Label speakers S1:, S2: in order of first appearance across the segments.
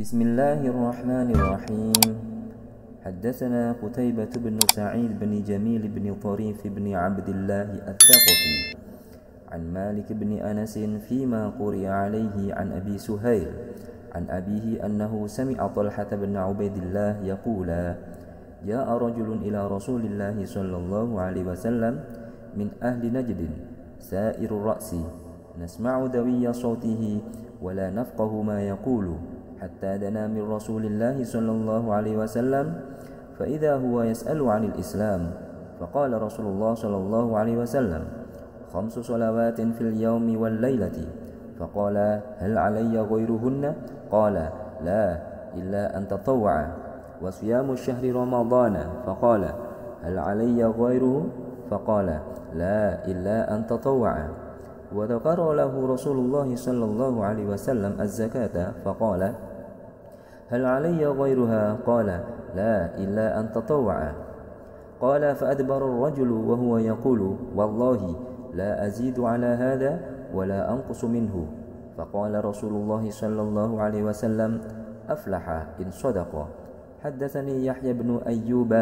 S1: Bismillahirrahmanirrahim. Haddatsana Qutaibah bin Sa'id bin Jamil bin Tharif bin Abdullah Al-Thaqafi an Malik bin Anas fima quri'a alaihi an Abi Suhail an abihi annahu sami'a Talhah bin Ubaidillah yaqula ja'a rajulun ila Rasulillah sallallahu alaihi wasallam min ahli Najd sa'irur ra'si nasma'u dawiyya sawtihi wa la nafqahu ma yaqulu حتى دنا من رسول الله صلى الله عليه وسلم فإذا هو يسأل عن الإسلام فقال رسول الله صلى الله عليه وسلم 5 صلوات في اليوم والليلة فقال هل علي غيرهن قال لا إلا أن تطوع وصيام الشهر رمضان فقال هل علي غيره فقال لا إلا أن تطوع وذكر له رسول الله صلى الله عليه وسلم الزكاة فقال هل علي غيرها قال لا إلا أن تطوع قال فأدبر الرجل وهو يقول والله لا أزيد على هذا ولا أنقص منه فقال رسول الله صلى الله عليه وسلم أفلح إن صدق حدثني يحيى بن أيوب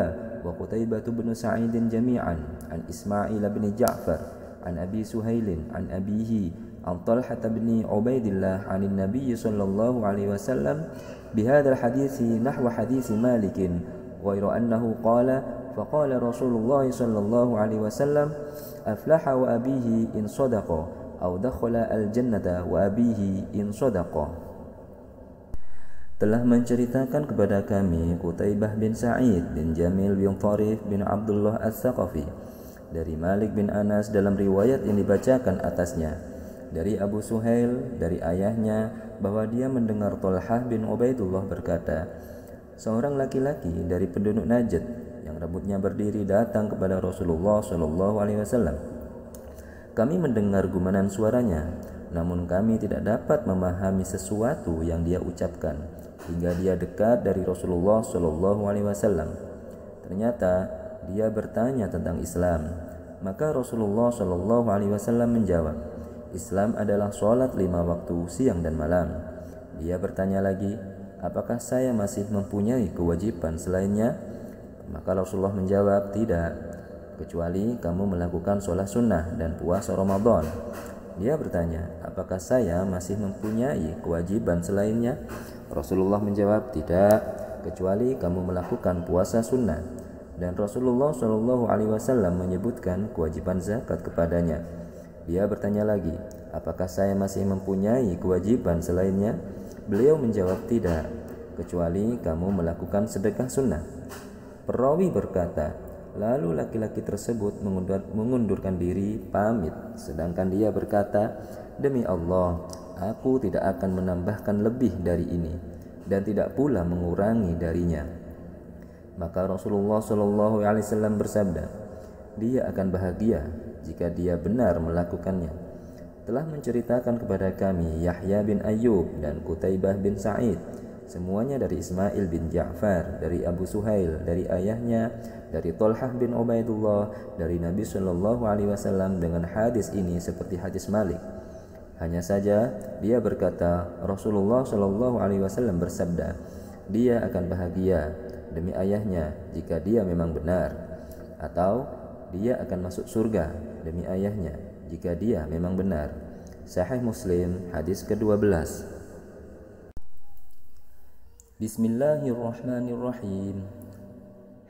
S1: وقتيبة بن سعيد جميعا عن إسماعيل بن جعفر عن أبي سهيل عن أبيه عن طلحة بن عبيد الله عن النبي صلى الله عليه وسلم بهذا الحديث نحو حديث مالك غير أنه قال فقال رسول الله صلى الله عليه وسلم أفلح وأبيه إن صدق أو دخل الجنة وأبيه إن صدق. Telah menceritakan kepada kami Qutaibah bin Sa'id bin Jamil bin Tharif bin Abdullah Al-Thaqafi dari Malik bin Anas dalam riwayat yang dibacakan atasnya dari Abu Suhail dari ayahnya bahwa dia mendengar Talhah bin Ubaidullah berkata, seorang laki-laki dari penduduk Najd yang rambutnya berdiri datang kepada Rasulullah Shallallahu Alaihi Wasallam. Kami mendengar gumanan suaranya, namun kami tidak dapat memahami sesuatu yang dia ucapkan hingga dia dekat dari Rasulullah Shallallahu Alaihi Wasallam. Ternyata dia bertanya tentang Islam. Maka Rasulullah Shallallahu Alaihi Wasallam menjawab, Islam adalah sholat 5 waktu siang dan malam. Dia bertanya lagi, apakah saya masih mempunyai kewajiban selainnya? Maka Rasulullah menjawab, tidak, kecuali kamu melakukan sholat sunnah dan puasa Ramadan. Dia bertanya, apakah saya masih mempunyai kewajiban selainnya? Rasulullah menjawab, tidak, kecuali kamu melakukan puasa sunnah. Dan Rasulullah Shallallahu Alaihi Wasallam menyebutkan kewajiban zakat kepadanya. Dia bertanya lagi, apakah saya masih mempunyai kewajiban selainnya? Beliau menjawab, tidak, kecuali kamu melakukan sedekah sunnah. Perawi berkata, lalu laki-laki tersebut mengundurkan diri pamit, sedangkan dia berkata, demi Allah, aku tidak akan menambahkan lebih dari ini dan tidak pula mengurangi darinya. Maka Rasulullah Shallallahu Alaihi Wasallam bersabda, dia akan bahagia jika dia benar melakukannya. Telah menceritakan kepada kami Yahya bin Ayyub dan Qutaibah bin Sa'id, semuanya dari Ismail bin Ja'far, dari Abu Suhail, dari ayahnya, dari Talhah bin Ubaidullah, dari Nabi Shallallahu Alaihi Wasallam dengan hadis ini seperti hadis Malik. Hanya saja dia berkata, Rasulullah Shallallahu Alaihi Wasallam bersabda, dia akan bahagia demi ayahnya jika dia memang benar, atau dia akan masuk surga demi ayahnya jika dia memang benar. Sahih Muslim hadis ke-12. Bismillahirrahmanirrahim.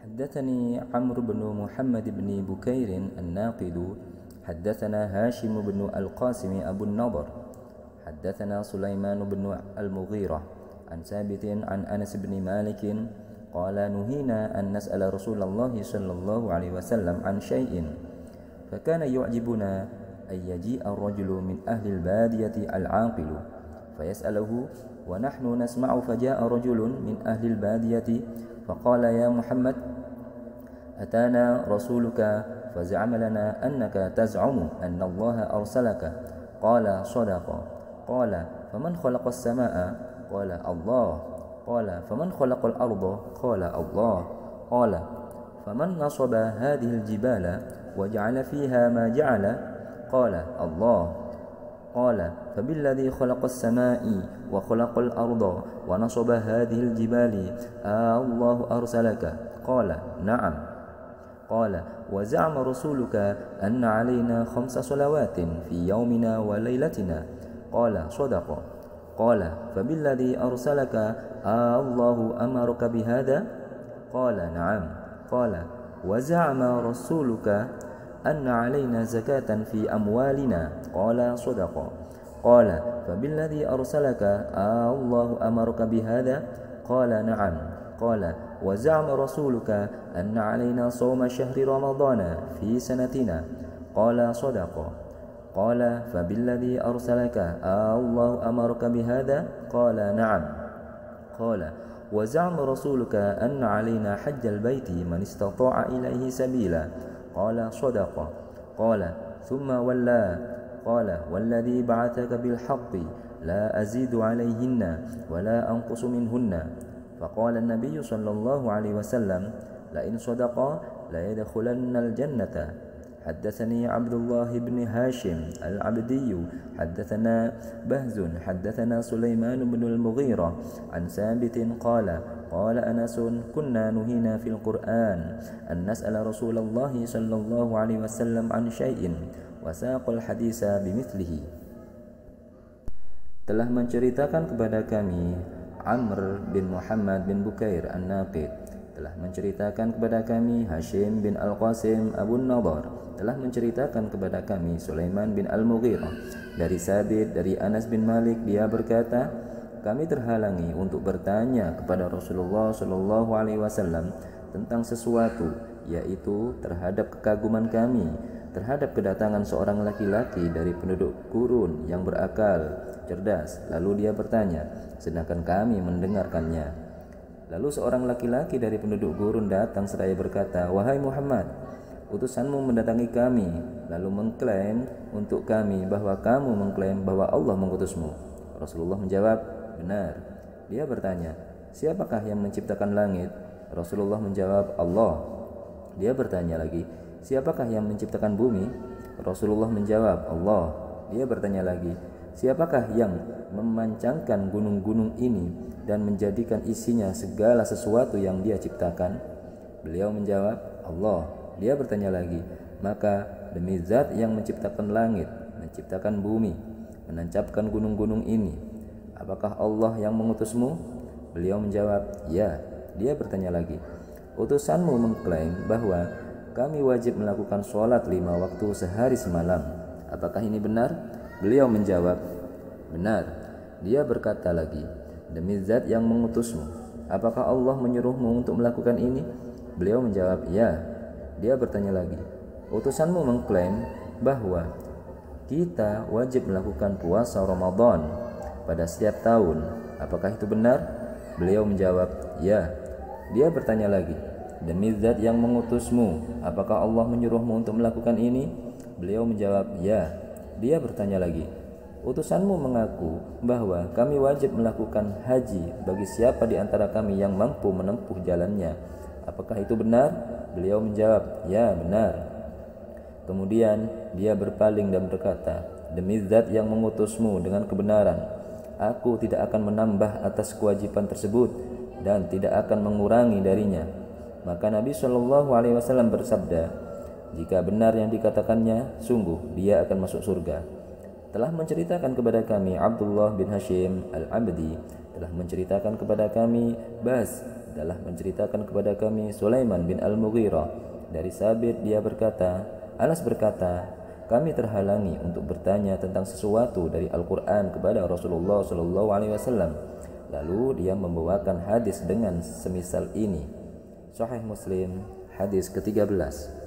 S1: Haddatsani Amr bin Muhammad bin Bukair an-Naqid haddatsana Hashim bin Al-Qasim Abu an-Nadhr haddatsana Sulaiman bin Al-Mughirah an Sabit an Anas bin Malik قال نهينا أن نسأل رسول الله صلى الله عليه وسلم عن شيء فكان يعجبنا أن يجيء الرجل من أهل البادية العاقل فيسأله ونحن نسمع فجاء رجل من أهل البادية فقال يا محمد أتانا رسولك فزعم لنا أنك تزعم أن الله أرسلك قال صدق قال فمن خلق السماء قال الله قال فمن خلق الأرض قال الله قال فمن نصب هذه الجبال وجعل فيها ما جعل قال الله قال فبالذي خلق السماء وخلق الأرض ونصب هذه الجبال الله أرسلك؟ قال نعم. قال وزعم رسولك أن علينا 5 صلوات في يومنا وليلتنا؟ قال صدق. قال فبالذي أرسلك الله أمرك بهذا؟ قال نعم. قال وزعم رسولك أن علينا زكاة في أموالنا؟ قال صدق. قال فبالذي أرسلك الله أمرك بهذا؟ قال نعم. قال وزعم رسولك أن علينا صوم شهر رمضان في سنتنا؟ قال صدق. قال فبالذي أرسلك الله أمرك بهذا؟ قال نعم. قال وزعم رسولك أن علينا حج البيت من استطاع إليه سبيلا؟ قال صدق. قال ثم ولى قال والذي بعثك بالحق لا أزيد عليهن ولا أنقص منهن. فقال النبي صلى الله عليه وسلم لئن صدقا ليدخلن الجنة. حدثني عبد الله بن هاشم العبدي حدثنا بهز حدثنا سليمان بن المغيرة عن ثابت قال قال أنس كنا نهينا في القرآن أن نسأل رسول الله صلى الله عليه وسلم عن شيء وساق الحديث بمثله. Telah menceritakan kepada kami Amr bin Muhammad bin Bukair An-Naqid, telah menceritakan kepada kami Hashim bin Al-Qasim Abu Nadar, telah menceritakan kepada kami Sulaiman bin Al-Mughirah dari Sabit dari Anas bin Malik, dia berkata, kami terhalangi untuk bertanya kepada Rasulullah Shallallahu Alaihi Wasallam tentang sesuatu, yaitu terhadap kekaguman kami terhadap kedatangan seorang laki-laki dari penduduk gurun yang berakal, cerdas. Lalu dia bertanya, sedangkan kami mendengarkannya. Lalu seorang laki-laki dari penduduk gurun datang seraya berkata, wahai Muhammad, utusanmu mendatangi kami, lalu mengklaim untuk kami bahwa kamu mengklaim bahwa Allah mengutusmu. Rasulullah menjawab, benar. Dia bertanya, siapakah yang menciptakan langit? Rasulullah menjawab, Allah. Dia bertanya lagi, siapakah yang menciptakan bumi? Rasulullah menjawab, Allah. Dia bertanya lagi, siapakah yang memancangkan gunung-gunung ini dan menjadikan isinya segala sesuatu yang dia ciptakan? Beliau menjawab, Allah. Dia bertanya lagi, maka demi zat yang menciptakan langit, menciptakan bumi, menancapkan gunung-gunung ini, apakah Allah yang mengutusmu? Beliau menjawab, ya. Dia bertanya lagi, utusanmu mengklaim bahwa kami wajib melakukan sholat 5 waktu sehari semalam, apakah ini benar? Beliau menjawab, benar. Dia berkata lagi, demi zat yang mengutusmu, apakah Allah menyuruhmu untuk melakukan ini? Beliau menjawab, ya. Dia bertanya lagi, utusanmu mengklaim bahwa kita wajib melakukan puasa Ramadan pada setiap tahun, apakah itu benar? Beliau menjawab, ya. Dia bertanya lagi, demi zat yang mengutusmu, apakah Allah menyuruhmu untuk melakukan ini? Beliau menjawab, ya. Dia bertanya lagi, utusanmu mengaku bahwa kami wajib melakukan haji bagi siapa di antara kami yang mampu menempuh jalannya, apakah itu benar? Beliau menjawab, ya, benar. Kemudian dia berpaling dan berkata, demi zat yang mengutusmu dengan kebenaran, aku tidak akan menambah atas kewajiban tersebut dan tidak akan mengurangi darinya. Maka Nabi Shallallahu Alaihi Wasallam bersabda, jika benar yang dikatakannya, sungguh dia akan masuk surga. Telah menceritakan kepada kami Abdullah bin Hashim Al-Abdi, telah menceritakan kepada kami Bas, telah menceritakan kepada kami Sulaiman bin Al-Mughirah dari Sabit, dia berkata, Anas berkata, kami terhalangi untuk bertanya tentang sesuatu dari Al-Quran kepada Rasulullah Shallallahu Alaihi Wasallam. Lalu dia membawakan hadis dengan semisal ini. Sahih Muslim, hadis ke-13.